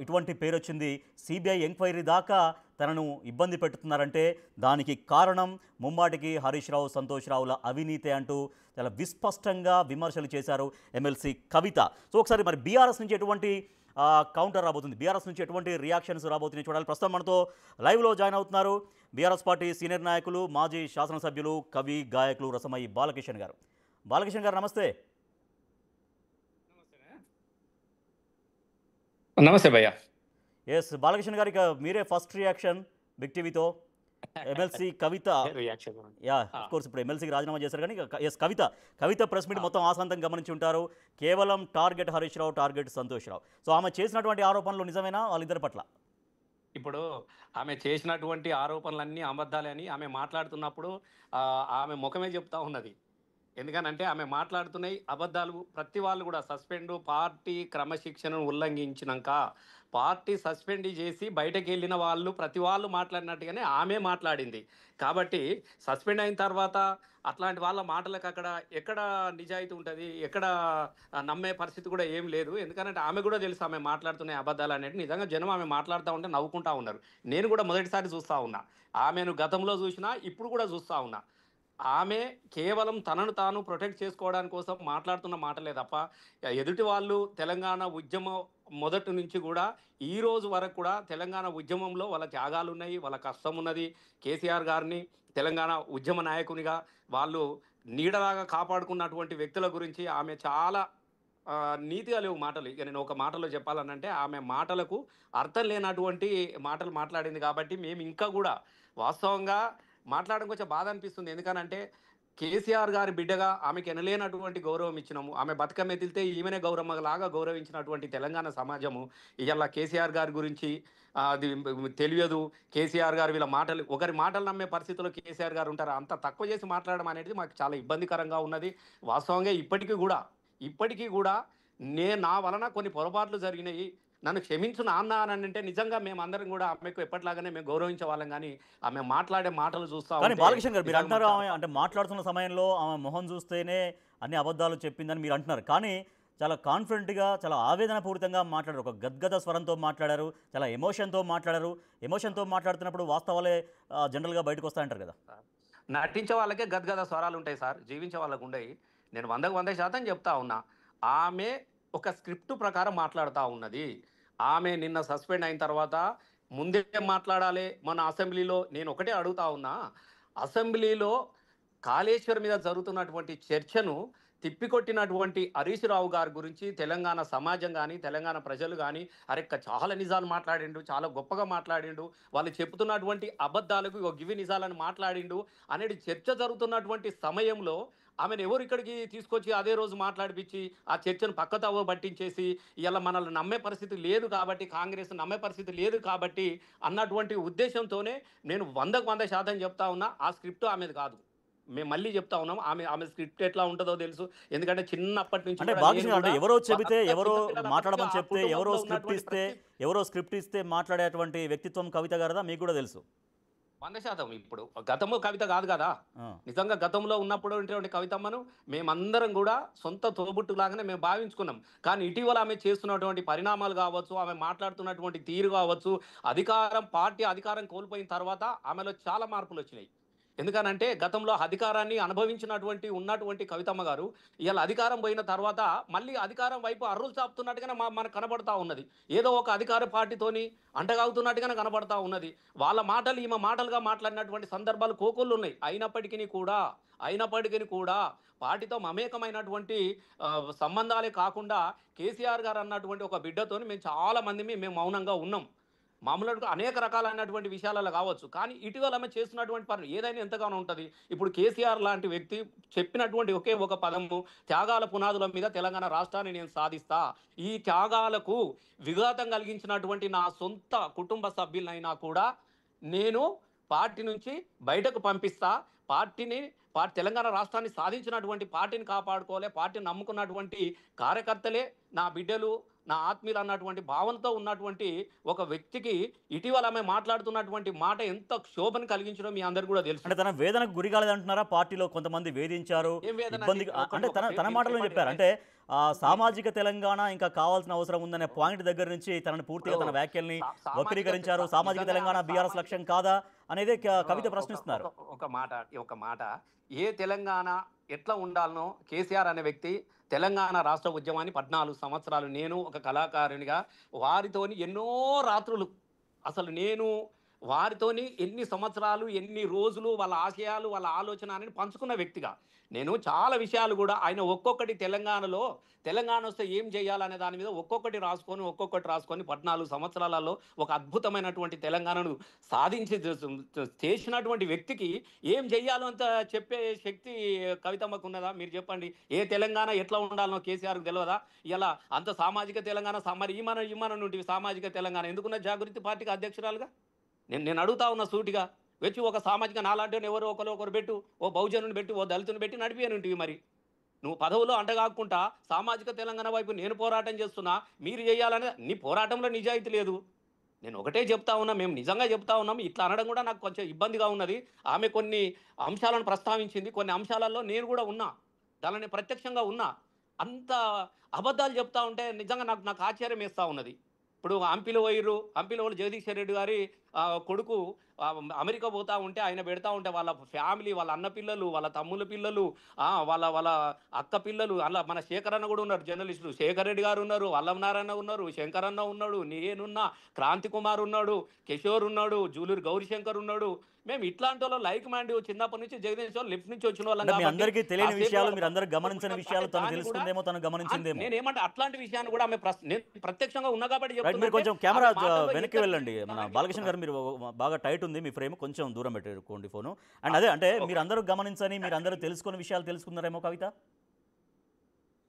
ఇటువంటి పేరు వచ్చింది. సిబిఐ ఎంక్వైరీ దాకా తనను ఇబ్బంది పెట్టుతున్నారంటే దానికి కారణం ముమ్మాటికి హరీష్ రావు, సంతోష్ రావుల అవినీతే అంటూ చాలా విస్పష్టంగా విమర్శలు చేశారు ఎమ్మెల్సీ కవిత. సో ఒకసారి మరి బీఆర్ఎస్ నుంచి ఎటువంటి కౌంటర్ రాబోతుంది, బీఆర్ఎస్ నుంచి ఎటువంటి రియాక్షన్స్ రాబోతున్నాయి చూడాలి. ప్రస్తుతం మనతో లైవ్లో జాయిన్ అవుతున్నారు బీఆర్ఎస్ పార్టీ సీనియర్ నాయకులు, మాజీ శాసనసభ్యులు, కవి, గాయకులు రసమయి బాలకిషన్ గారు. బాలకిషన్ గారు నమస్తే. నమస్తే భయ్య. ఎస్ బాలకిషన్ గారు, ఇక మీరే first reaction big TV. MLC Kavitha, ya of course ఇప్పుడు ఎమ్మెల్సీకి రాజీనామా చేశారు కానీ ఎస్ కవిత ప్రెస్ మీట్ మొత్తం ఆశాంతం గమనించి ఉంటారు. కేవలం టార్గెట్ హరీష్ రావు, టార్గెట్ సంతోష్ రావు. సో ఆమె చేసినటువంటి ఆరోపణలు నిజమేనా వాళ్ళిద్దరి పట్ల? ఇప్పుడు ఆమె చేసినటువంటి ఆరోపణలన్నీ అబద్ధాలే అని ఆమె మాట్లాడుతున్నప్పుడు ఆమె ముఖమే చెప్తా ఉన్నది. ఎందుకనంటే ఆమె మాట్లాడుతున్నాయి అబద్ధాలు. ప్రతి వాళ్ళు కూడా పార్టీ క్రమశిక్షణను ఉల్లంఘించినాక పార్టీ సస్పెండ్ చేసి బయటకు వెళ్ళిన వాళ్ళు ప్రతి వాళ్ళు మాట్లాడినట్టుగానే ఆమె మాట్లాడింది. కాబట్టి సస్పెండ్ అయిన తర్వాత అట్లాంటి వాళ్ళ మాటలకు ఎక్కడ నిజాయితీ ఉంటుంది, ఎక్కడ నమ్మే పరిస్థితి కూడా ఏం లేదు. ఎందుకంటే ఆమె కూడా తెలుసు ఆమె మాట్లాడుతున్న అబద్ధాలు అనేది. నిజంగా జనం ఆమె మాట్లాడుతూ ఉంటే నవ్వుకుంటా ఉన్నారు. నేను కూడా మొదటిసారి చూస్తూ ఉన్నా, ఆమెను గతంలో చూసినా ఇప్పుడు కూడా చూస్తూ ఉన్నా. ఆమె కేవలం తనను తాను ప్రొటెక్ట్ చేసుకోవడానికి కోసం మాట్లాడుతున్న మాటలే తప్ప ఎదుటి వాళ్ళు తెలంగాణ ఉద్యమం మొదటి నుంచి కూడా ఈ రోజు వరకు కూడా తెలంగాణ ఉద్యమంలో వాళ్ళ త్యాగాలు ఉన్నాయి, వాళ్ళ కష్టం ఉన్నది. కేసీఆర్ గారిని తెలంగాణ ఉద్యమ నాయకునిగా వాళ్ళు నీడలాగా కాపాడుకున్నటువంటి వ్యక్తుల గురించి ఆమె చాలా నీతిగా లేవు మాటలు. ఇక నేను ఒక మాటలో చెప్పాలనంటే ఆమె మాటలకు అర్థం లేనటువంటి మాటలు మాట్లాడింది. కాబట్టి మేము ఇంకా కూడా వాస్తవంగా మాట్లాడడం కొంచెం బాధ అనిపిస్తుంది. ఎందుకనంటే కేసీఆర్ గారి బిడ్డగా ఆమెకు ఎనలేనటువంటి గౌరవం ఇచ్చినాము. ఆమె బతుకమ్మ ఎత్తితే ఈమెనే గౌరమ్మలాగా గౌరవించినటువంటి తెలంగాణ సమాజము ఇవాళ కేసీఆర్ గారి గురించి అది తెలియదు. కేసీఆర్ గారు వీళ్ళ మాటలు, ఒకరి మాటలు నమ్మే పరిస్థితుల్లో కేసీఆర్ గారు ఉంటారు. అంత తక్కువ చేసి మాట్లాడడం అనేది మాకు చాలా ఇబ్బందికరంగా ఉన్నది. వాస్తవంగా ఇప్పటికీ కూడా నా వలన కొన్ని పొరపాట్లు జరిగినాయి, నన్ను క్షమించు నాన్న అని అంటే నిజంగా మేమందరం కూడా ఆమెకు ఎప్పటిలాగానే మేము గౌరవించే వాళ్ళం. కానీ ఆమె మాట్లాడే మాటలు చూస్తా కానీ బాలకృష్ణ గారు మీరు అంటారు ఆమె అంటే మాట్లాడుతున్న సమయంలో ఆమె మొహం చూస్తేనే అన్ని అబద్ధాలు చెప్పిందని మీరు అంటున్నారు. కానీ చాలా కాన్ఫిడెంట్గా, చాలా ఆవేదనపూరితంగా మాట్లాడారు, ఒక గద్గద స్వరంతో మాట్లాడారు, చాలా ఎమోషన్తో మాట్లాడారు. ఎమోషన్తో మాట్లాడుతున్నప్పుడు వాస్తవాలే జనరల్గా బయటకు వస్తాయంటారు కదా. నటించే వాళ్ళకే గద్గద స్వరాలు ఉంటాయి సార్, జీవించే వాళ్ళకు ఉండయి. నేను 100% చెప్తా ఉన్నా. ఆమె ఒక స్క్రిప్ట్ ప్రకారం మాట్లాడుతూ ఉన్నది. ఆమె నిన్న సస్పెండ్ అయిన తర్వాత ముందే మాట్లాడాలి. మన అసెంబ్లీలో నేను ఒకటే అడుగుతా ఉన్నా, అసెంబ్లీలో కాళేశ్వరం మీద జరుగుతున్నటువంటి చర్చను తిప్పికొట్టినటువంటి హరీష్ రావు గారి గురించి తెలంగాణ సమాజం కానీ తెలంగాణ ప్రజలు కానీ చాలా నిజాలు మాట్లాడిండు, చాలా గొప్పగా మాట్లాడిండు, వాళ్ళు చెప్తున్నటువంటి అబద్ధాలకు గివి నిజాలను మాట్లాడిండు అనేది చర్చ జరుగుతున్నటువంటి సమయంలో ఆమెను ఎవరు ఇక్కడికి తీసుకొచ్చి అదే రోజు మాట్లాడిపించి ఆ చర్చను పక్కతవ్వ పట్టించేసి ఇలా మనల్ని నమ్మే పరిస్థితి లేదు కాబట్టి, కాంగ్రెస్ నమ్మే పరిస్థితి లేదు కాబట్టి అన్నటువంటి ఉద్దేశంతోనే నేను 100% చెప్తా ఉన్నా, ఆ స్క్రిప్ట్ ఆమెది కాదు. మేము మళ్ళీ చెప్తా ఉన్నాం, ఆమె స్క్రిప్ట్ ఎట్లా ఉంటుందో తెలుసు. ఎందుకంటే చిన్నప్పటి నుంచి ఎవరో చెబితే, ఎవరో మాట్లాడమని చెప్తే, ఎవరో స్క్రిప్ట్ ఇస్తే మాట్లాడేటువంటి వ్యక్తిత్వం కవిత గారదా మీకు కూడా తెలుసు 100%. ఇప్పుడు గతంలో కవిత కాదు కదా, నిజంగా గతంలో ఉన్నప్పుడు ఉన్నటువంటి కవితమ్మను మేమందరం కూడా సొంత తోబుట్టులాగానే మేము భావించుకున్నాం. కానీ ఇటీవల ఆమె చేస్తున్నటువంటి పరిణామాలు కావచ్చు, ఆమె మాట్లాడుతున్నటువంటి తీరు కావచ్చు, పార్టీ అధికారం కోల్పోయిన తర్వాత ఆమెలో చాలా మార్పులు వచ్చినాయి. ఎందుకనంటే గతంలో అధికారాన్ని ఉన్నటువంటి కవితమ్మ గారు ఇవాళ అధికారం పోయిన తర్వాత మళ్ళీ అధికారం వైపు అర్రులు చాపుతున్నట్టుగానే మనకు కనబడతా ఉన్నది. ఏదో ఒక అధికార పార్టీతోని అంటగాగుతున్నట్టుగానే కనబడతా ఉన్నది. వాళ్ళ మాటలు ఈమె మాటలుగా మాట్లాడినటువంటి సందర్భాలు కోకొల్లు ఉన్నాయి. అయినప్పటికీ కూడా పార్టీతో మమేకమైనటువంటి సంబంధాలే కాకుండా కేసీఆర్ గారు అన్నటువంటి ఒక బిడ్డతోని మేము చాలా మంది మేము మౌనంగా ఉన్నాం. మామూలుగా అనేక రకాలైనటువంటి విషయాలలో కావచ్చు. కానీ ఇటీవల ఆమె చేస్తున్నటువంటి పని ఏదైనా ఎంతగానో ఉంటుంది. ఇప్పుడు కేసీఆర్ లాంటి వ్యక్తి చెప్పినటువంటి ఒకే ఒక పదము, త్యాగాల పునాదుల మీద తెలంగాణ రాష్ట్రాన్ని నేను సాధిస్తా. ఈ త్యాగాలకు విఘాతం కలిగించినటువంటి నా సొంత కుటుంబ సభ్యులైనా కూడా నేను పార్టీ నుంచి బయటకు పంపిస్తా. తెలంగాణ రాష్ట్రాన్ని సాధించినటువంటి పార్టీని కాపాడుకోవాలి, పార్టీని నమ్ముకున్నటువంటి కార్యకర్తలే నా బిడ్డలు, నా ఆత్మీయులు అన్నటువంటి భావనతో ఉన్నటువంటి ఒక వ్యక్తికి ఇటీవల ఆమె మాట్లాడుతున్నటువంటి మాట ఎంత క్షోభను కలిగించడం మీ అందరు కూడా తెలుసు. అంటే తన వేదనకు గురి కాలేదంటున్నారా? పార్టీలో కొంతమంది వేధించారు, ఇబ్బంది అంటే తన మాటలో చెప్పారు. అంటే సామాజిక తెలంగాణ ఇంకా కావాల్సిన అవసరం ఉందనే పాయింట్ దగ్గర నుంచి తనని పూర్తిగా తన ఇప్పుడు వ్యాఖ్యల్ని సామాజిక వక్రీకరించారు. సామాజిక నిజంగా తెలంగాణ బీఆర్ఎస్ సామాజిక లక్ష్యం కాదా అనేది కవిత ఒక ప్రశ్నిస్తున్నారు. ఒక ఒక మాట ఒక మాట ఏ తెలంగాణ ఎట్లా ఉండాలనో కేసీఆర్ అనే వ్యక్తి తెలంగాణ రాష్ట్ర ఉద్యమాన్ని 14 సంవత్సరాలు నేను ఒక కళాకారునిగా వారితోని ఎన్నో రాత్రులు అసలు నేను వారితోని ఎన్ని సంవత్సరాలు ఎన్ని రోజులు వాళ్ళ ఆశయాలు వాళ్ళ ఆలోచన అని పంచుకున్న వ్యక్తిగా నేను చాలా విషయాలు కూడా ఆయన ఒక్కొక్కటి తెలంగాణ వస్తే ఏం చేయాలనే దాని మీద ఒక్కొక్కటి రాసుకొని 14 సంవత్సరాలలో ఒక అద్భుతమైనటువంటి తెలంగాణను సాధించి చేసినటువంటి వ్యక్తికి ఏం చెయ్యాలో అంత చెప్పే శక్తి కవితమ్మకు ఉన్నదా? మీరు చెప్పండి. ఏ తెలంగాణ ఎట్లా ఉండాలనో కేసీఆర్కి తెలియదా? ఇలా అంత సామాజిక తెలంగాణ మరి ఈమన నుండి సామాజిక తెలంగాణ ఎందుకున్న జాగృతి పార్టీకి అధ్యక్షురాలుగా నేను అడుగుతా ఉన్న సూటిగా వచ్చి ఒక సామాజిక నాలాంటి ఎవరో ఒకరు పెట్టు, ఓ బహుజనుని పెట్టి, ఓ దళితుని పెట్టి నడిపేనుంటివి. మరి నువ్వు పదవులో అంటగాకుండా సామాజిక తెలంగాణ వైపు నేను పోరాటం చేస్తున్నా, మీరు చేయాలనే నీ పోరాటంలో నిజాయితీ లేదు. నేను ఒకటే చెప్తా ఉన్నా, మేము నిజంగా చెప్తా ఉన్నాం. ఇట్లా అనడం కూడా నాకు కొంచెం ఇబ్బందిగా ఉన్నది. ఆమె కొన్ని అంశాలను ప్రస్తావించింది, కొన్ని అంశాలలో నేను కూడా ఉన్నా, దానిని ప్రత్యక్షంగా ఉన్నా. అంత అబద్ధాలు చెప్తా ఉంటే నిజంగా నాకు ఆశ్చర్యం వేస్తూ ఉన్నది. ఇప్పుడు హంపిలో వాళ్ళు జగదీశ్వర్ రెడ్డి గారి కొడుకు అమెరికా పోతా ఉంటే ఆయన పెడతా ఉంటే వాళ్ళ ఫ్యామిలీ, వాళ్ళ అన్న పిల్లలు, వాళ్ళ తమ్ముల పిల్లలు, వాళ్ళ అక్క పిల్లలు, అలా మన శేఖర్ అన్న కూడా ఉన్నారు, జర్నలిస్టులు శేఖర్ రెడ్డి గారు ఉన్నారు, వల్లం నారాయణ ఉన్నారు, శంకర్ అన్న ఉన్నాడు, నేనున్నా, క్రాంతి కుమార్ ఉన్నాడు, కిషోర్ ఉన్నాడు, జూలూరు గౌరీశంకర్ ఉన్నాడు. మేము ఇట్లాంటి వాళ్ళు లైక్ మైండ్ చిన్నప్పటి నుంచి జగదీష్ వాళ్ళు లిఫ్ట్ నుంచి వచ్చిన వాళ్ళం. మీ అందరికీ తెలియని విషయాలు, మీరు అందరూ గమనించిన విషయాలు తను తెలుసుకుందేమో, తను గమనించిందేమో. నేనేమంటే అట్లాంటి విషయాన్ని కూడా ఆమె నేను ప్రత్యక్షంగా ఉన్నా కాబట్టి మీరు కొంచెం కెమెరా వెనక్కి వెళ్ళండి. మన బాలకృష్ణ గారు మీరు బాగా టైట్ ఉంది మీ ఫ్రేమ్, కొంచెం దూరం పెట్టుకోండి ఫోను. అండ్ అదే అంటే మీరు అందరూ గమనించని, మీరు అందరూ తెలుసుకున్న విషయాలు తెలుసుకున్నారేమో కవిత.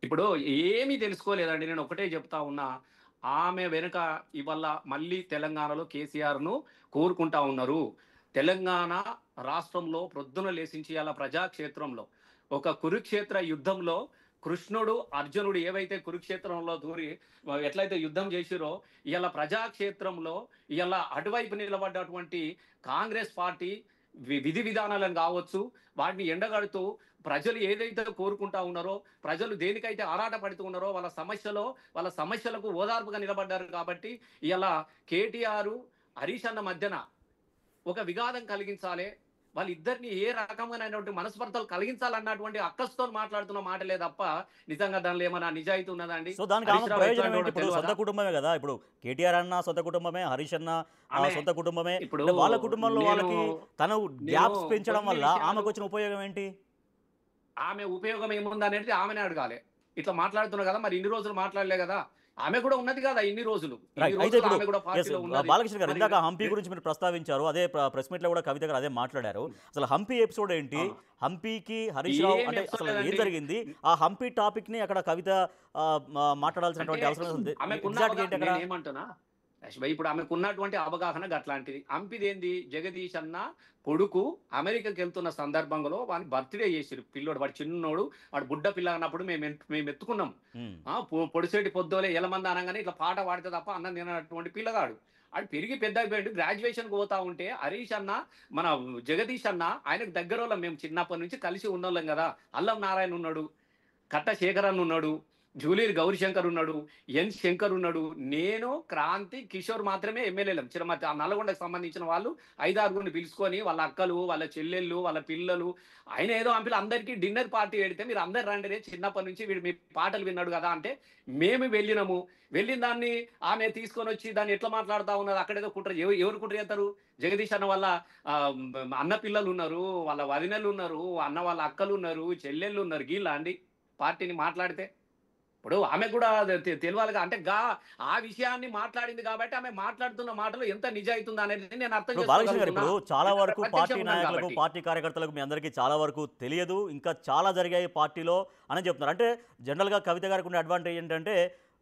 ఇప్పుడు ఏమీ తెలుసుకోలేదండి. నేను ఒకటే చెప్తా ఉన్నా, ఆమె వెనుక ఇవాళ మళ్ళీ తెలంగాణలో కేసీఆర్ను కోరుకుంటా ఉన్నారు. తెలంగాణ రాష్ట్రంలో ప్రొద్దున లేసించి అలా ప్రజాక్షేత్రంలో ఒక కురుక్షేత్ర యుద్ధంలో కృష్ణుడు అర్జునుడు ఏవైతే కురుక్షేత్రంలో దూరి ఎట్లయితే యుద్ధం చేసిరో, ఇలా ప్రజాక్షేత్రంలో ఇలా అటువైపు నిలబడ్డటువంటి కాంగ్రెస్ పార్టీ విధి విధానాలను కావచ్చు వాటిని ఎండగడుతూ ప్రజలు ఏదైతే కోరుకుంటా ఉన్నారో, ప్రజలు దేనికైతే ఆరాట పడుతూ ఉన్నారో వాళ్ళ సమస్యలకు ఓదార్పుగా నిలబడ్డారు. కాబట్టి ఇలా కేటీఆర్ హరీష్ అన్న మధ్యన ఒక విఘాతం కలిగించాలి, వాళ్ళిద్దరిని ఏ రకమైనటువంటి మనస్పర్ధలు కలిగించాలన్నటువంటి అక్కస్తో మాట్లాడుతున్న మాటలే తప్ప నిజంగా దానిలో ఏమైనా నిజాయితీ ఉన్నదండి? సో దానికి ప్రయోజనం ఏంటి? ఇప్పుడు సొంత కుటుంబమే కదా, ఇప్పుడు కేటీఆర్ అన్న సొంత కుటుంబమే, హరీష్ అన్న సొంత కుటుంబమే. ఇప్పుడు వాళ్ళ కుటుంబంలో వాళ్ళకి తను గ్యాప్స్ పెంచడం వల్ల ఆమెకు వచ్చిన ఉపయోగం ఏంటి? ఆమె ఉపయోగం ఏముంది అనేది ఆమెనే అడగాలి. ఇట్లా మాట్లాడుతున్నా కదా, మరి ఇన్ని రోజులు మాట్లాడలే కదా, ఆమె కూడా ఉన్నది కదా ఇన్ని రోజులు. బాలకృష్ణ గారు ఇందాక హంపి గురించి మీరు ప్రస్తావించారు, అదే ప్రెస్ మీట్ లో కూడా కవిత గారు అదే మాట్లాడారు. అసలు హంపి ఎపిసోడ్ ఏంటి, హంపికి హరీష్ రావు అంటే అసలు ఏం జరిగింది, ఆ హంపి టాపిక్ ని అక్కడ కవిత మాట్లాడాల్సినటువంటి అవసరం ఏమంటున్నా ఇప్పుడు ఆమెకు ఉన్నటువంటి అవగాహన అట్లాంటిది. హంపిదేంది, జగదీష్ అన్న కొడుకు అమెరికాకి వెళ్తున్న సందర్భంలో వాడిని బర్త్డే చేసిరు. పిల్లోడు, వాడు చిన్నోడు, వాడు బుడ్డ పిల్ల అన్నప్పుడు మేము ఎత్తుకున్నాం. పొడిసేటి పొద్దులే ఎలమంది అనగానే ఇట్లా పాట పాడితే తప్ప అన్నం తినటువంటి పిల్లగాడు. వాడు పెరిగి పెద్ద అయిపోయాడు. గ్రాడ్యుయేషన్కి పోతా ఉంటే హరీష్ అన్న, మన జగదీష్ అన్న ఆయనకు దగ్గర వాళ్ళం, మేము చిన్నప్పటి నుంచి కలిసి ఉన్నోళ్ళం కదా. అల్లం నారాయణ ఉన్నాడు, కట్ట శేఖర్ అన్న ఉన్నాడు, జూలూరు గౌరీశంకర్ ఉన్నాడు, ఎన్ శంకర్ ఉన్నాడు, నేను, క్రాంతి, కిషోర్ మాత్రమే ఎమ్మెల్యేలం. చిరమతి నల్గొండకు సంబంధించిన వాళ్ళు 5-6 పిలుచుకొని వాళ్ళ అక్కలు, వాళ్ళ చెల్లెళ్ళు, వాళ్ళ పిల్లలు, ఆయన ఏదో అంపిలు అందరికీ డిన్నర్ పార్టీ పెడితే మీరు అందరు రండి, చిన్నప్పటి నుంచి వీడు మీ పాటలు విన్నాడు కదా అంటే మేము వెళ్ళినాము. వెళ్ళిన దాన్ని ఆమె తీసుకొని వచ్చి దాన్ని ఎట్లా మాట్లాడుతూ ఉన్నది, అక్కడేదో కుట్ర. ఎవరు కుట్ర చేస్తారు? జగదీష్ అన్న వాళ్ళ అన్న పిల్లలు ఉన్నారు, వాళ్ళ వదినలు ఉన్నారు, అన్న వాళ్ళ అక్కలు ఉన్నారు, చెల్లెళ్ళు ఉన్నారు. గీళ్ళ అండి పార్టీని మాట్లాడితే ఇప్పుడు ఆమె కూడా తెలియాలిగా. అంటే ఆ విషయాన్ని మాట్లాడింది కాబట్టి ఆమె మాట్లాడుతున్న మాటలు ఎంత నిజాయితీ ఉందా అనేది నేను అర్థం చేసుకోగలను. ఇప్పుడు చాలా వరకు పార్టీ నాయకులకు, పార్టీ కార్యకర్తలకు మీ అందరికీ చాలా వరకు తెలియదు, ఇంకా చాలా జరిగాయి పార్టీలో అని చెప్తున్నారు. అంటే జనరల్గా కవిత గారికి ఉండే అడ్వాంటేజ్ ఏంటంటే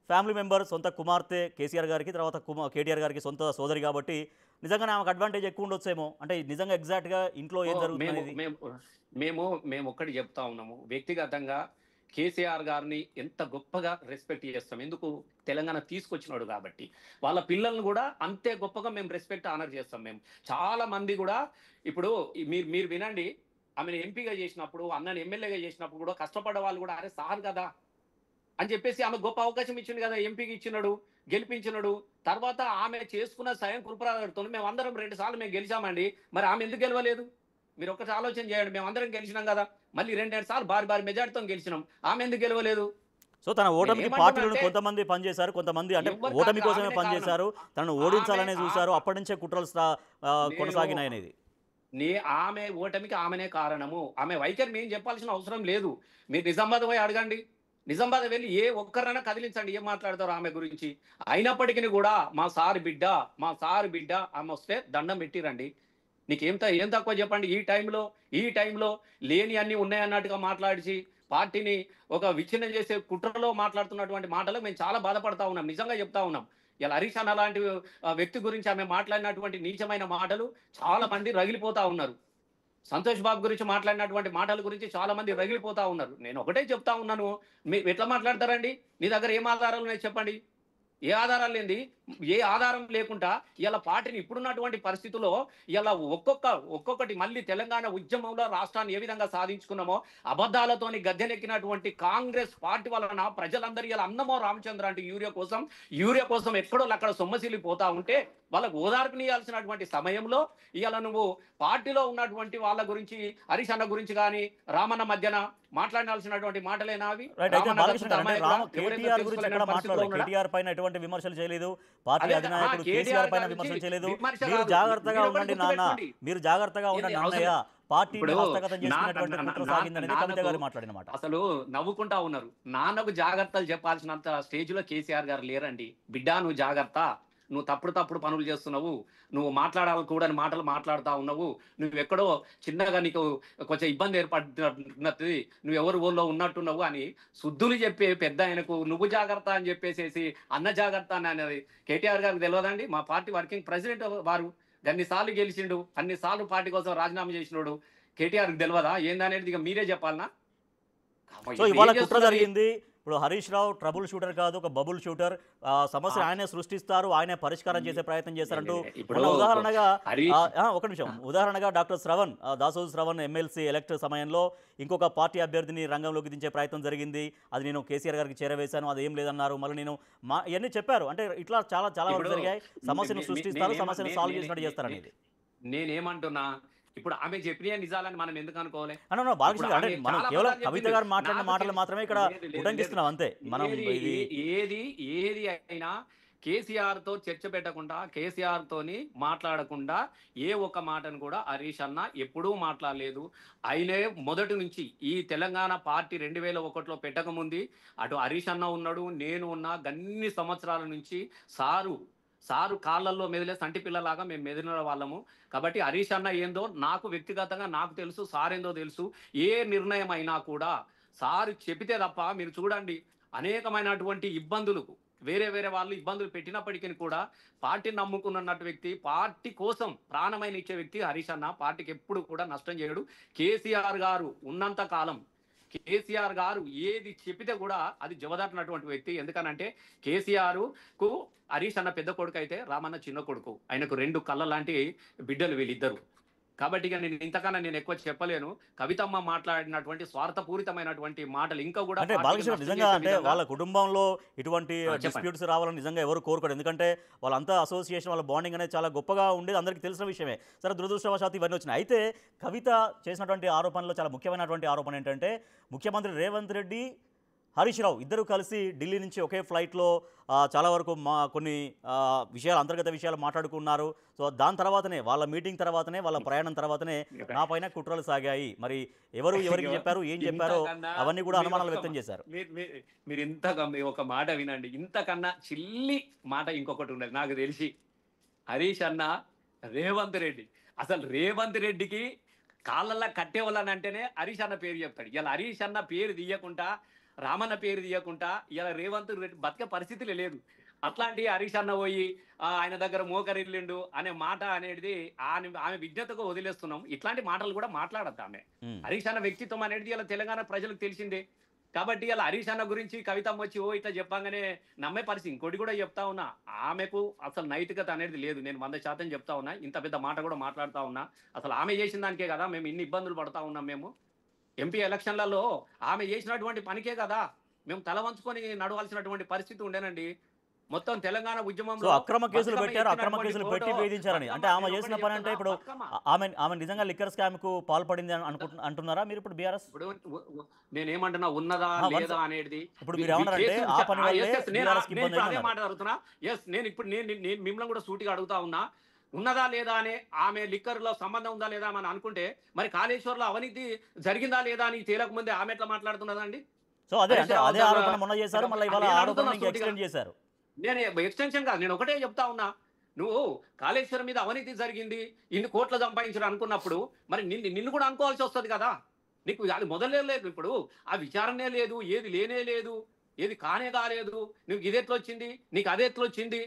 ఫ్యామిలీ మెంబర్, సొంత కుమార్తె కేసీఆర్ గారికి, తర్వాత కేటీఆర్ గారికి సొంత సోదరి, కాబట్టి నిజంగానే ఆమెకు అడ్వాంటేజ్ ఎక్కువ ఉండొచ్చేమో. అంటే నిజంగా ఎగ్జాక్ట్గా ఇంట్లో ఏం జరుగుతుంది? మేము ఒక్కటి చెప్తా ఉన్నాము, వ్యక్తిగతంగా కేసీఆర్ గారిని ఎంత గొప్పగా రెస్పెక్ట్ చేస్తాం. ఎందుకు? తెలంగాణ తీసుకొచ్చినాడు కాబట్టి. వాళ్ళ పిల్లల్ని కూడా అంతే గొప్పగా మేము రెస్పెక్ట్ ఆనర్ చేస్తాం. మేము చాలా మంది కూడా ఇప్పుడు మీరు వినండి, ఆమెను ఎంపీగా చేసినప్పుడు, అన్నని ఎమ్మెల్యేగా చేసినప్పుడు కూడా కష్టపడ్డ వాళ్ళు కూడా అరే సార్ కదా, అని చెప్పేసి ఆమె గొప్ప అవకాశం ఇచ్చింది కదా, ఎంపీకి ఇచ్చినాడు, గెలిపించినాడు. తర్వాత ఆమె చేసుకున్న స్వయం కృపరాలతో మేమందరం 2 సార్లు మేము గెలిచామండి. మరి ఆమె ఎందుకు గెలవలేదు? మీరు ఒక్కటి ఆలోచన చేయండి. మేమందరం గెలిచినాం కదా, మళ్ళీ 2, 2 సార్లు భారీ భారీ మెజార్టీతో గెలిచినాం. ఆమె ఎందుకు గెలవలేదు? సో తన ఓటమికి పార్టీలో నేనేమంటున్నానంటే కొంతమంది పనిచేశారు, కొంతమంది అంటే ఎవ్వరు ఓటమి కాదు, కోసమే ఆమెనే కారణం. పనిచేశారు, తనను ఆమె ఓడించాలనే ఆ చూశారు. అప్పటి నుంచే కుట్రలు నేను కొనసాగినాయనేది. నే ఆమె ఓటమికి ఆమెనే కారణము. ఆమె వైఖరి మేము చెప్పాల్సిన అవసరం లేదు. మీరు నిజామాబాద్ పోయి అడగండి. నిజామాబాద్ వెళ్లి ఏ ఒక్కరైనా కదిలించండి ఏం మాట్లాడతారో ఆమె గురించి. అయినప్పటికీ కూడా మా సారు బిడ్డ ఆమె వస్తే దండం పెట్టిరండి. ఏం తక్కువ చెప్పండి ఈ టైంలో లేని అన్ని ఉన్నాయన్నట్టుగా మాట్లాడిచి పార్టీని ఒక విచ్ఛిన్నం చేసే కుట్రలో మాట్లాడుతున్నటువంటి మాటలకు మేము చాలా బాధపడతా ఉన్నాం. నిజంగా చెప్తా ఉన్నాం. ఇలా హరీష్ అన్న లాంటి వ్యక్తి గురించి ఆమె మాట్లాడినటువంటి నీచమైన మాటలు చాలా మంది రగిలిపోతా ఉన్నారు. సంతోష్ బాబు గురించి మాట్లాడినటువంటి మాటల గురించి చాలా మంది రగిలిపోతా ఉన్నారు. నేను ఒకటే చెప్తా ఉన్నాను. మీరు ఎట్లా మాట్లాడతారండి? మీ దగ్గర ఏం ఆధారాలు ఉన్నాయి చెప్పండి. ఏ ఆధారాలు లేనిది, ఏ ఆధారం లేకుండా ఇలా పార్టీని ఇప్పుడున్నటువంటి పరిస్థితుల్లో ఇలా ఒక్కొక్కటి మళ్ళీ తెలంగాణ ఉద్యమంలో రాష్ట్రాన్ని ఏ విధంగా సాధించుకున్నామో అబద్ధాలతోని గద్దెనెక్కినటువంటి కాంగ్రెస్ పార్టీ వలన ప్రజలందరూ ఇలా అన్నమో రామచంద్ర అంటే యూరియా కోసం ఎక్కడో అక్కడ సొమ్మసిల్లిపోతా ఉంటే వాళ్ళకు ఓదార్పునియాల్సినటువంటి సమయంలో ఇవాళ నువ్వు పార్టీలో ఉన్నటువంటి వాళ్ళ గురించి హరీష్ అన్న గురించి కానీ రామన్న మధ్యన మాట్లాడాల్సినటువంటి మాటలేనా అవి? రైట్. అయితే రామన్న బాలకృష్ణ గారు అంటే అమాయకుడా? ఎవరైనా కేటీఆర్ గురించి ఎక్కడ తెలుసుకోలేని పరిస్థితిలో మాట్లాడలేదు. ఉన్నాడా? కేటీఆర్ పైన ఎటువంటి విమర్శలు చేయలేదు, పార్టీ అదే అధినాయకుడు కేటీఆర్ కేసీఆర్ పైన గారి విమర్శలు గురించి చేయలేదు. విమర్శ మీరు కాదు. జాగ్రత్తగా మీరు ఒకటి ఉండండి నాన్న, గుర్తుపెట్టుకోండి. మీరు జాగ్రత్తగా ఉండండి అవసరం అన్నయ్య, పార్టీని ఇప్పుడు హస్తగతం చేసుకునేటువంటి కుట్ర సాగిందనేది కవిత నాన్నకు గారు మాట్లాడిన మాట. అసలు నవ్వుకుంటా ఉన్నారు. నాన్నకు జాగ్రత్తలు చెప్పాల్సినంత స్టేజ్ లో కేసీఆర్ గారు లేరండి. బిడ్డ నువ్వు జాగ్రత్త, నువ్వు తప్పుడు పనులు చేస్తున్నావు, నువ్వు మాట్లాడాలకూడని మాటలు మాట్లాడుతా ఉన్నావు, నువ్వు ఎక్కడో చిన్నగా నీకు కొంచెం ఇబ్బంది ఏర్పడినట్టు నువ్వు ఎవరు ఊళ్ళో ఉన్నట్టున్నావు అని శుద్ధులు చెప్పే పెద్ద ఆయనకు నువ్వు జాగ్రత్త అని చెప్పేసేసి అన్న జాగ్రత్త అని అనేది కేటీఆర్ గారికి తెలియదండి? మా పార్టీ వర్కింగ్ ప్రెసిడెంట్ వారు అన్నిసార్లు గెలిచిండు, అన్నిసార్లు పార్టీ కోసం రాజీనామా చేసినోడు కేటీఆర్కి తెలియదా ఏందనేది? ఇక మీరే చెప్పాలనా? సో ఇవాళ కుట్ర జరిగింది. ఇప్పుడు హరీష్ రావు ట్రబుల్ షూటర్ కాదు, ఒక బబుల్ షూటర్. సమస్యను ఆయనే సృష్టిస్తారు, ఆయనే పరిష్కారం చేసే ప్రయత్నం చేశారంటూ ఇప్పుడు ఉదాహరణగా హరీష్ ఒక నిమిషం, ఉదాహరణగా doctor Shravan, Dasoju Shravan MLC elect సమయంలో ఇంకొక పార్టీ అభ్యర్థిని రంగంలోకి దించే ప్రయత్నం జరిగింది. అది నేను కేసీఆర్ గారికి చేరవేశాను, అది ఏం లేదన్నారు. మళ్ళీ నేను ఇవన్నీ చెప్పారు. అంటే ఇట్లా చాలా వరకు ఇప్పుడు జరిగాయి. సమస్యను సృష్టిస్తారు, సమస్యను సాల్వ్ చేసినట్టు చేస్తారనేది. నేనేమంటున్నా, ఇప్పుడు ఆమె చెప్పిన నిజాలని మనం ఎందుకు అనుకోవాలి? అన్న బాలకృష్ణ గారు, అంటే ఆమె మనం చాలా కేవలం పదాలు కవిత చెప్పింది. గారు మాట్లాడిన నాకు మాటలు తెలుసు. మాత్రమే ఇక్కడ లేదు. ఉటంకిస్తున్నాం అంతే. మనం ఇది ఏది అయినా కేసీఆర్ తో చర్చ పెట్టకుండా, కేసీఆర్ తోని మాట్లాడకుండా ఏ ఒక్క మాటను కూడా హరీష్ అన్న ఎప్పుడూ మాట్లాడలేదు. ఆయనే మొదటి నుంచి ఈ తెలంగాణ పార్టీ 2001లో పెట్టకముందు అటు హరీష్ అన్న ఉన్నాడు, నేను ఉన్నా, గన్ని సంవత్సరాల నుంచి సారు కాళ్ళల్లో మెదిలే సంటి పిల్లలాగా మేము మెదిలిన వాళ్ళము. కాబట్టి హరీష్ అన్న ఏందో నాకు వ్యక్తిగతంగా నాకు తెలుసు, సార్ ఏందో తెలుసు. ఏ నిర్ణయం అయినా కూడా సారు చెబితే తప్ప, మీరు చూడండి అనేకమైనటువంటి ఇబ్బందులు వేరే వాళ్ళు ఇబ్బందులు పెట్టినప్పటికీ కూడా పార్టీని నమ్ముకున్నట్టు వ్యక్తి, పార్టీ కోసం ప్రాణమైన ఇచ్చే వ్యక్తి హరీష్ అన్న. పార్టీకి ఎప్పుడు కూడా నష్టం చేయడు. కేసీఆర్ గారు ఉన్నంత కాలం కేసీఆర్ గారు ఏది చెప్పితే కూడా అది జవదాటినటువంటి వ్యక్తి. ఎందుకనంటే కేసీఆర్ కు హరీష్ అన్న పెద్ద కొడుకు అయితే రామన్న చిన్న కొడుకు. ఆయనకు 2 కళ్ళ లాంటి బిడ్డలు వీళ్ళిద్దరు. కాబట్టి ఇక నేను ఇంతకన్నా నేను ఎక్కువ చెప్పలేను. కవితమ్మ మాట్లాడినటువంటి స్వార్థపూరితమైనటువంటి మాటలు ఇంకా కూడా అంటే పార్టీకి బాలకృష్ణ నష్టం నిజంగా చేసే అంటే విధంగా. వాళ్ళ కుటుంబంలో ఇటువంటి చెప్పండి. డిస్ప్యూట్స్ రావాలని నిజంగా ఎవరు కోరుకోరు. ఎందుకంటే వాళ్ళంతా అసోసియేషన్, వాళ్ళ బాండింగ్ అనేది చాలా గొప్పగా ఉండేది, అందరికీ తెలిసిన విషయమే. సరే, దురదృష్టవశాత్తు ఇవన్నీ వచ్చినాయి. అయితే కవిత చేసినటువంటి ఆరోపణలో చాలా ముఖ్యమైనటువంటి ఆరోపణ ఏంటంటే, ముఖ్యమంత్రి రేవంత్ రెడ్డి, హరీష్ రావు ఇద్దరు కలిసి ఢిల్లీ నుంచి ఒకే ఫ్లైట్లో చాలా వరకు కొన్ని విషయాలు, అంతర్గత విషయాలు మాట్లాడుకున్నారు. సో దాని తర్వాతనే, వాళ్ళ మీటింగ్ తర్వాతనే, వాళ్ళ ప్రయాణం తర్వాతనే నా పైన కుట్రలు సాగాయి. మరి ఎవరికి చెప్పారు, ఏం చెప్పారో అవన్నీ కూడా అనుమానాలు వ్యక్తం చేశారు. మీరు ఇంతగా ఒక మాట వినండి. ఇంతకన్నా చిల్లి మాట ఇంకొకటి ఉన్నది నాకు తెలిసి. హరీష్ అన్న రేవంత్ రెడ్డి, అసలు రేవంత్ రెడ్డికి కాళ్ళల్లో కట్టేవాళ్ళనంటేనే హరీష్ అన్న పేరు చెప్తాడు. ఇలా హరీష్ అన్న పేరు తీయకుండా, రామన్న పేరు తీయకుండా ఇలా రేవంత్ రెడ్డి బతికే పరిస్థితులే లేదు. అట్లాంటి హరీష్ అన్న పోయి ఆయన దగ్గర మోకరిల్లిండు అనే మాట అనేది ఆమె విజ్ఞతకు వదిలేస్తున్నాం. ఇట్లాంటి మాటలు కూడా మాట్లాడద్దు ఆమె. హరీష్ అన్న వ్యక్తిత్వం అనేది ఇలా తెలంగాణ ప్రజలకు తెలిసిందే. కాబట్టి ఇలా హరీష్ అన్న గురించి కవితమ్మ వచ్చి ఇట్లా చెప్పంగానే నమ్మే పరిస్థితి. ఇంకోటి కూడా చెప్తా ఉన్నా, ఆమెకు అసలు నైతికత అనేది లేదు. నేను 100% చెప్తా ఉన్నా. ఇంత పెద్ద మాట కూడా మాట్లాడుతా ఉన్నా. అసలు ఆమె చేసిన దానికే కదా మేము ఇన్ని ఇబ్బందులు పడతా ఉన్నాం. మేము ఎంపీ ఎలక్షన్లలో ఆమె చేసినటువంటి పనికే కదా మేము తల వంచుకొని నడవాల్సినటువంటి పరిస్థితి ఉండేనండి. మొత్తం తెలంగాణ సో ఉద్యమంలో అక్రమ కేసులు బతుకమ్మ పెట్టారు, అక్రమ ఎత్తినటువంటి కేసులు ఫోటో పెట్టి వేధించారని. అంటే ఆమె నేను చేసిన ఒకటి పని అంటే చెప్తున్నా, ఇప్పుడు బతుకమ్మ ఆమె నిజంగా లిక్కర్ స్కామ్కు పాల్పడింది అని అంటున్నారా మీరు ఇప్పుడు బీఆర్ఎస్? ఇప్పుడు నేనేమంటున్నా, ఉన్నదా లేదా అనేది ఇప్పుడు మీరు ఏమన్నారంటే ఆ పని వల్లే బీఆర్ఎస్కి నేను ఇబ్బంది ఇప్పుడు అదే అయిందన్నారు. మాట అడుగుతున్నా. ఎస్, నేను ఇప్పుడు నేను మిమ్మల్ని కూడా సూటిగా అడుగుతా ఉన్నా. ఉన్నదా లేదా అనే ఆమె లిక్కర్ లో సంబంధం ఉందా లేదా అని అనుకుంటే, మరి కాళేశ్వర్లో అవినీతి జరిగిందా లేదా అని తేలక ముందే ఆమె ఎట్లా మాట్లాడుతున్నదండి? సో అదే అంటే హరీష్ అదే రావు ఆరోపణ మొన్న చేశారు, మళ్ళీ ఇవాళ నేను ఆరోపణ అడుగుతున్నా ఇంకా సూటిగా. ఎక్స్టెండ్ చేశారు. నేను ఎక్స్టెన్షన్ కాదు, నేను ఒకటే చెప్తా ఉన్నా. నువ్వు కాళేశ్వరం మీద అవినీతి జరిగింది, ఇన్ని కోట్లు సంపాదించడం అనుకున్నప్పుడు మరి నిన్ను కూడా అనుకోవాల్సి వస్తుంది కదా. నీకు అది మొదలే లేదు, ఇప్పుడు ఆ విచారణే లేదు, ఏది లేనే లేదు, ఏది కానే కాలేదు. నువ్వు ఇది ఎట్లా వచ్చింది, నీకు అది ఎట్లా వచ్చింది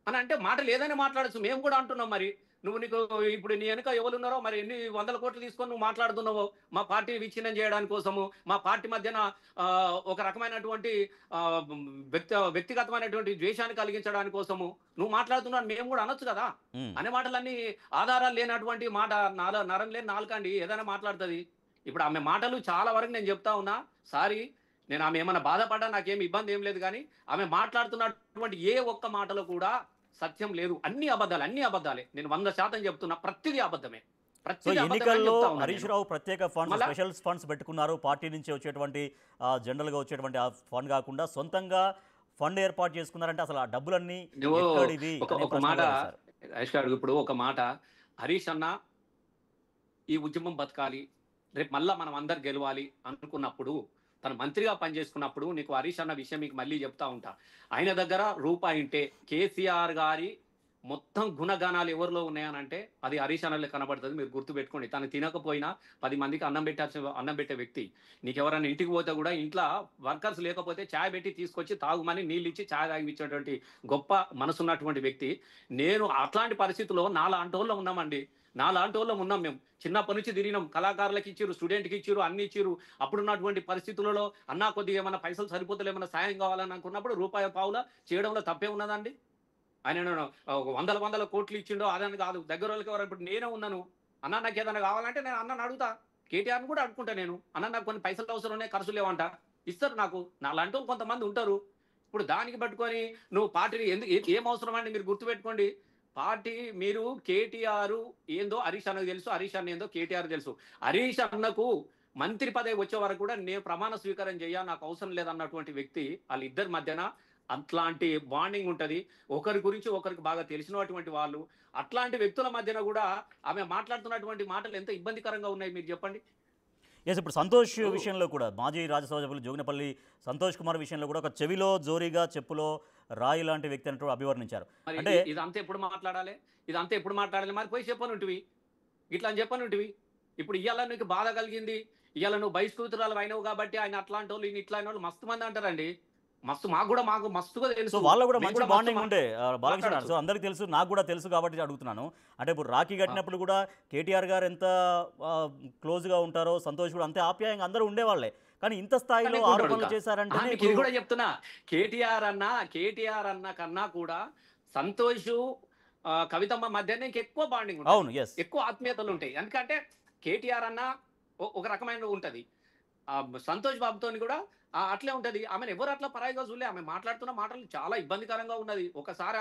అని అంటే మాట లేదని మాట్లాడచ్చు. మేము కూడా అంటున్నాం. మరి నీకు ఇప్పుడు నీ వెనుక ఎవరు ఉన్నారో, మరి ఎన్ని వందల కోట్లు తీసుకొని నువ్వు మాట్లాడుతున్నావో మా పార్టీ విచ్ఛిన్నం చేయడానికి కోసము, మా పార్టీ మధ్యన ఒక రకమైనటువంటి వ్యక్తిగతమైనటువంటి ద్వేషాన్ని కలిగించడానికి కోసము నువ్వు మాట్లాడుతున్నావు మేము కూడా అనొచ్చు కదా. ఉమ్. అనే మాటలన్నీ ఆధారాలు లేనటువంటి మాట, నరం లేని నాలుకండి ఏదైనా మాట్లాడుతుంది. ఇప్పుడు ఆమె మాటలు చాలా వరకు నేను చెప్తా ఉన్నా. సారీ, నేను ఆమె ఏమైనా బాధపడ్డా నాకేం ఇబ్బంది ఏం లేదు, కానీ ఆమె మాట్లాడుతున్నటువంటి ఏ ఒక్క మాటలో కూడా సత్యం లేదు. అన్ని అబద్ధాలే. నేను 100% చెప్తున్నా, ప్రతిదీ అబద్ధమే. సో ఎన్నికల్లో హరీష్ నేను రావు ప్రత్యేక ఫండ్స్, మళ్ళా స్పెషల్ ఫండ్స్ పెట్టుకున్నారు. పార్టీ నుంచి వచ్చేటువంటి జనరల్గా వచ్చేటువంటి ఆ ఫండ్ కాకుండా సొంతంగా ఫండ్ ఏర్పాటు చేసుకున్నారంటే అసలు ఆ డబ్బులన్నీ నువ్వు ఎక్కడివి అనే ఒక ప్రశ్న మాట కూడా వేశారు. రమేష్ గారు, ఇప్పుడు ఒక మాట, హరీష్ అన్న ఈ ఉద్యమం బతకాలి, రేపు మళ్ళా మనం అందరు గెలవాలి అనుకున్నప్పుడు, తను మంత్రిగా పనిచేసుకున్నప్పుడు, నీకు హరీష్ అన్న విషయం మీకు మళ్ళీ చెప్తా ఉంటా. ఆయన దగ్గర రూపాయి ఉంటే కేసీఆర్ గారి మొత్తం గుణగానాలు ఎవరిలో ఉన్నాయనంటే అది హరీష్ అన్నలో కనబడుతుంది. మీరు గుర్తుపెట్టుకోండి. తను తినకపోయినా 10 మందికి అన్నం పెట్టే వ్యక్తి. నీకు ఎవరైనా ఇంటికి పోతే కూడా ఇంట్లో వర్కర్స్ లేకపోతే ఛాయ్ పెట్టి తీసుకొచ్చి తాగుమని నీళ్ళు ఇచ్చి ఛాయ్ తాగిపించేటువంటి గొప్ప మనసున్నటువంటి వ్యక్తి. నేను అట్లాంటి పరిస్థితుల్లో నాలాంటి వాళ్ళం ఉన్నామండి. నాలాంటి వాళ్ళం ఉన్నాం మేము. చిన్నప్పటి నుంచి తిరిగినాం. కళాకారులకు ఇచ్చిరు, స్టూడెంట్కి ఇచ్చిరు, అన్ని ఇచ్చిరు. అప్పుడున్నటువంటి పరిస్థితులలో అన్నా కొద్దిగా ఏమైనా పైసలు సరిపోతలే, ఏమైనా సాయం కావాలని అనుకున్నప్పుడు రూపాయి పావుల చేయడంలో తప్పే ఉన్నదండి. ఆయన వందల కోట్లు ఇచ్చిండో అదని కాదు. దగ్గర వాళ్ళకి ఎవరు, ఇప్పుడు నేనే ఉన్నాను. అన్న నాకు ఏదైనా కావాలంటే నేను అన్నని అడుగుతా. కేటీఆర్ని కూడా అడుగుకుంటా. నేను అన్న నాకు కొన్ని పైసలు అవసరం ఉన్నాయి, ఖర్చు లేవంట, ఇస్తారు నాకు. నాలాంటి వాళ్ళు కొంతమంది ఉంటారు. ఇప్పుడు దానికి పట్టుకొని నువ్వు పార్టీని ఏం అవసరం అండి? మీరు గుర్తుపెట్టుకోండి. పార్టీ మీరు కేటీఆర్ ఏందో హరీష్ అన్నకు తెలుసు, హరీష్ అన్న ఏందో కేటీఆర్ తెలుసు. హరీష్ అన్నకు మంత్రి పదవి వచ్చే వరకు కూడా నేను ప్రమాణ స్వీకారం చేయ, నాకు అవసరం లేదన్నటువంటి వ్యక్తి. వాళ్ళిద్దరి మధ్యన అట్లాంటి బాండింగ్ ఉంటది. ఒకరి గురించి ఒకరికి బాగా తెలిసినటువంటి వాళ్ళు. అట్లాంటి వ్యక్తుల మధ్యన కూడా ఆమె మాట్లాడుతున్నటువంటి మాటలు ఎంత ఇబ్బందికరంగా ఉన్నాయి మీరు చెప్పండి. ఎస్, ఇప్పుడు సంతోష్ విషయంలో కూడా మాజీ రాజ్యసభ సభ్యులు జోగినపల్లి సంతోష్ కుమార్ విషయంలో కూడా ఒక చెవిలో జోరీగా చెప్పులో రాయి లాంటి వ్యక్తి అంటూ అభివర్ణించారు. అంటే ఇదంతా ఎప్పుడు మాట్లాడాలి? మరి పోయి చెప్పనుంటివి, ఇట్లా అని చెప్పనుంటివి. ఇప్పుడు ఇవాళ నీకు బాధ కలిగింది, ఇవాళ నువ్వు బహిష్కృతురాలు అయినవు కాబట్టి ఆయన అట్లాంటి వాళ్ళు, ఈయన ఇట్లాంటి వాళ్ళు మస్తు మంది అంటారండి. మాకు మస్తుగా సో తెలుసు. వాళ్ళ కూడా మేము మంచి కూడా బాండింగ్ మస్తు ఉండే బాలకృష్ణ గారు. మాట్లాడచ్చు. సో అందరికీ తెలుసు, నాకు కూడా తెలుసు కాబట్టి అడుగుతున్నాను. అంటే ఇప్పుడు రాఖీ కట్టినప్పుడు కూడా కేటీఆర్ గారు ఎంత క్లోజ్గా ఉంటారో సంతోష్ కూడా అంతే ఆప్యాయంగా అందరూ ఉండేవాళ్ళే. కానీ ఇంత స్థాయిలో ఆరోపణలు చేశారంటే ఇది కూడా చెప్తున్నా. కేటీఆర్ అన్న కన్నా కూడా సంతోష్ కవితమ్మ మధ్యనే ఎక్కువ బాండింగ్ ఉంటుంది. అవును, ఎస్, ఎక్కువ ఆత్మీయతలు ఉంటాయి. ఎందుకంటే కేటీఆర్ అన్న ఒక రకమైన ఉంటది, సంతోష్ బాబుతోని కూడా అట్లే ఉంటది. ఆమెను ఎవరు అట్లా పరాయిగా చూడలే. ఆమె మాట్లాడుతున్న మాటలు చాలా ఇబ్బందికరంగా ఉన్నది. ఒకసారి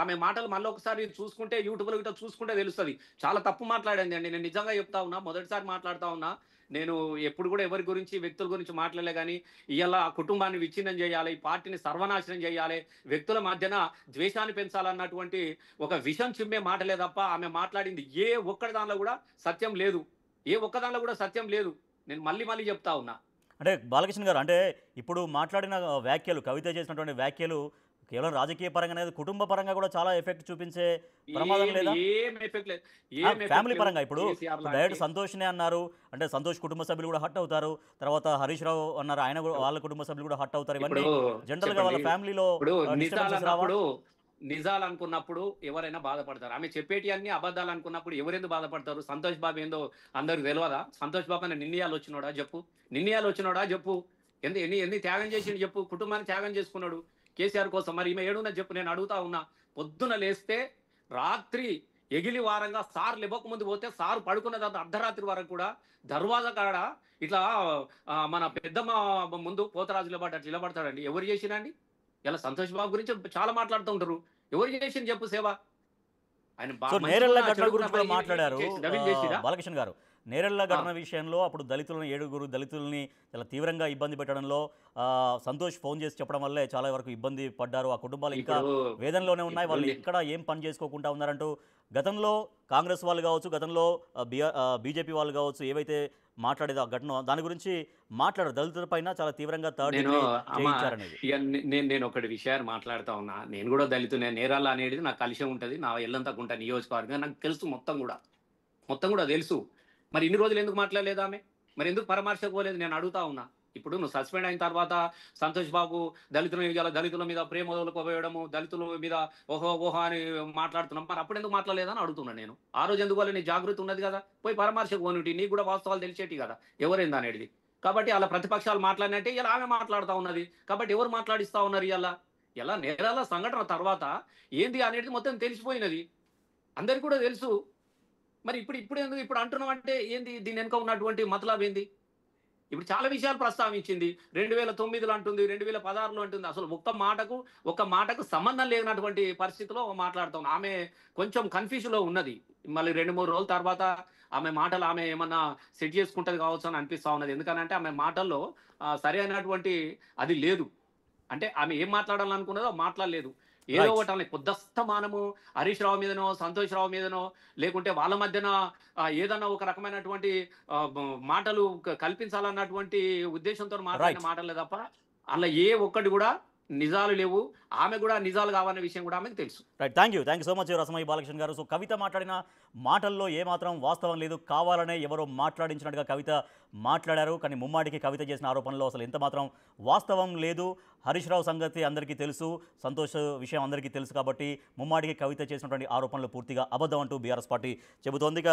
ఆమె మాటలు మళ్ళీ ఒకసారి చూసుకుంటే, యూట్యూబ్లో ఇట్లా చూసుకుంటే తెలుస్తుంది. చాలా తప్పు మాట్లాడింది అండి. నేను నిజంగా చెప్తా ఉన్నా, మొదటిసారి మాట్లాడుతా ఉన్నా. నేను ఎప్పుడు కూడా ఎవరి గురించి, వ్యక్తుల గురించి మాట్లాడలే. కానీ ఇవాళ ఆ కుటుంబాన్ని విచ్ఛిన్నం చేయాలి, ఈ పార్టీని సర్వనాశనం చేయాలి, వ్యక్తుల మధ్యన ద్వేషాన్ని పెంచాలన్నటువంటి ఒక విషం చిమ్మే మాటలే తప్ప ఆమె మాట్లాడింది ఏ ఒక్కడి దానిలో కూడా సత్యం లేదు. నేను మళ్ళీ చెప్తా ఉన్నా. అంటే బాలకృష్ణ గారు, అంటే ఇప్పుడు మాట్లాడిన వ్యాఖ్యలు, కవిత చేసినటువంటి వ్యాఖ్యలు కేవలం రాజకీయ పరంగా, కుటుంబ పరంగా కూడా చాలా ఎఫెక్ట్ చూపించే ప్రమాదం లేదా? ఫ్యామిలీ పరంగా ఇప్పుడు డైరెక్ట్ సంతోష్నే అన్నారు అంటే సంతోష్ కుటుంబ సభ్యులు కూడా హట్ అవుతారు. తర్వాత హరీష్ రావు అన్నారు, ఆయన కూడా, వాళ్ళ కుటుంబ సభ్యులు కూడా హట్ అవుతారు. ఇవన్నీ జనరల్ గా వాళ్ళ ఫ్యామిలీలో నిజాలు అనుకున్నప్పుడు ఎవరైనా బాధపడతారు. ఆమె చెప్పేటి అన్ని అబద్ధాలు అనుకున్నప్పుడు ఎవరెందుకు బాధపడతారు? సంతోష్ బాబు ఏందో అందరికి తెలియదా? సంతోష్ బాబు అన్న నిన్నయాలు వచ్చినోడా చెప్పు. ఎన్ని త్యాగం చేసిండు చెప్పు. కుటుంబాన్ని త్యాగం చేసుకున్నాడు కేసీఆర్ కోసం. మరి ఈమె ఏడున్నా చెప్పు. నేను అడుగుతా ఉన్నా. పొద్దున లేస్తే రాత్రి ఎగిలి వారంగా సార్ లేవక ముందు పోతే సార్ పడుకున్న తర్వాత అర్ధరాత్రి వరకు కూడా దర్వాజా కాడ ఇట్లా మన పెద్దమ్మ ముందు పోతరాజు నిలబడ్డట్టు నిలబడతాడండి. ఎవరు చేసినండి? ఇలా సంతోష్ బాబు గురించి చాలా మాట్లాడుతూ ఉంటారు. ఎవరు చేసింది చెప్పు సేవ? ఆయన సో నేరెళ్ల ఘటన చెడుగున్న గురించి కూడా పని మాట్లాడారు నవీన్ చేసిరా? బాలకృష్ణ గారు. నేరెళ్ల ఘటన విషయంలో అప్పుడు దళితులను 7 దళితుల్ని చాలా తీవ్రంగా ఇబ్బంది పెట్టడంలో సంతోష్ ఫోన్ చేసి చెప్పడం వల్లే చాలా వరకు ఇబ్బంది పడ్డారు. ఆ కుటుంబాలు ఇంకా ఇప్పుడు వేదనలోనే ఉన్నాయి. వాళ్ళు ఇప్పుడు ఎక్కడ ఏం పని చేసుకోకుండా ఉన్నారంటూ గతంలో కాంగ్రెస్ వాళ్ళు కావచ్చు, గతంలో బీజేపీ వాళ్ళు కావచ్చు, ఏవైతే మాట్లాడేదో ఆ ఘటన దాని గురించి మాట్లాడారు. దళితుల పైన చాలా తీవ్రంగా థర్డ్ నేను డిగ్రీ అమ్మ చేయించారనేది. ఇక నేను ఒకటి విషయాన్ని మాట్లాడుతా ఉన్నా. నేను కూడా దళితునే. నేరాల అనేది నాకు కలిసే ఉంటది. నా ఎల్లంతకుంట నియోజకవర్గం నాకు తెలుసు మొత్తం కూడా తెలుసు. మరి ఇన్ని రోజులు ఎందుకు మాట్లాడలేదు ఆమె? మరి ఎందుకు పరామర్శకు పోలేదు? నేను అడుగుతా ఉన్నా. ఇప్పుడు నువ్వు సస్పెండ్ అయిన తర్వాత సంతోష్ బాబు దళితుల మీద ప్రేమ వదులుకోవేయడము, దళితుల మీద ఓహో అని మాట్లాడుతున్నాం. మరి అప్పుడు ఎందుకు మాట్లాడలేదని అడుగుతున్నా నేను. ఆ రోజు ఎందుకు నీ జాగృతి ఉన్నది కదా, పోయి పరామర్శకు పోనిటి, నీకు కూడా వాస్తవాలు తెలిసేటి కదా ఎవరైంది అనేది. కాబట్టి అలా ప్రతిపక్షాలు మాట్లాడినట్టే ఇలా ఆమె మాట్లాడుతూ ఉన్నది. కాబట్టి ఎవరు మాట్లాడిస్తా ఉన్నారు? ఇలా నేరాల సంఘటన తర్వాత ఏంది అనేది మొత్తం తెలిసిపోయినది, అందరికి కూడా తెలుసు. మరి ఇప్పుడు ఎందుకు ఇప్పుడు అంటున్నాం అంటే ఏంది? దీని వెనుక ఉన్నటువంటి మతలబ్ ఏంది? ఇప్పుడు చాలా విషయాలు ప్రస్తావించింది. 2009లో అంటుంది, 2016లో అంటుంది. అసలు ఒక్క మాటకు సంబంధం లేనటువంటి పరిస్థితిలో మాట్లాడుతాం. ఆమె కొంచెం కన్ఫ్యూజన్లో ఉన్నది. మళ్ళీ 2-3 రోజుల తర్వాత ఆమె మాటలు ఆమె ఏమన్నా సెట్ చేసుకుంటది కావచ్చు అని అనిపిస్తా ఉన్నది. ఎందుకనంటే ఆమె మాటల్లో సరి అయినటువంటి అది లేదు. అంటే ఆమె ఏం మాట్లాడాలనుకున్నదో మాట్లాడలేదు. ఏదో రైట్. ఒకటి పొద్దస్తమానము హరీష్ రావు మీదనో, సంతోష్ రావు మీదనో, లేకుంటే వాళ్ళ మధ్యన ఏదన్నా ఒక రకమైనటువంటి మాటలు కల్పించాలన్నటువంటి ఉద్దేశంతో మాట్లాడిన రైట్. మాటలే తప్ప అలా ఏ ఒక్కటి కూడా నిజాలు లేవు. ఆమె కూడా నిజాలు కావన్న విషయం కూడా ఆమెకు తెలుసు. Right. Thank you so much Rasamayya Balakrishna గారు. సో కవిత మాట్లాడిన మాటల్లో ఏమాత్రం వాస్తవం లేదు. కావాలనే ఎవరో మాట్లాడించినట్టుగా కవిత మాట్లాడారు. కానీ ముమ్మాటికి కవిత చేసిన ఆరోపణలో అసలు ఎంత మాత్రం వాస్తవం లేదు. హరీష్ రావు సంగతి అందరికీ తెలుసు, సంతోష్ విషయం అందరికీ తెలుసు. కాబట్టి ముమ్మాటికి కవిత చేసినటువంటి ఆరోపణలు పూర్తిగా అబద్ధం అంటూ బీఆర్ఎస్ పార్టీ చెబుతోంది.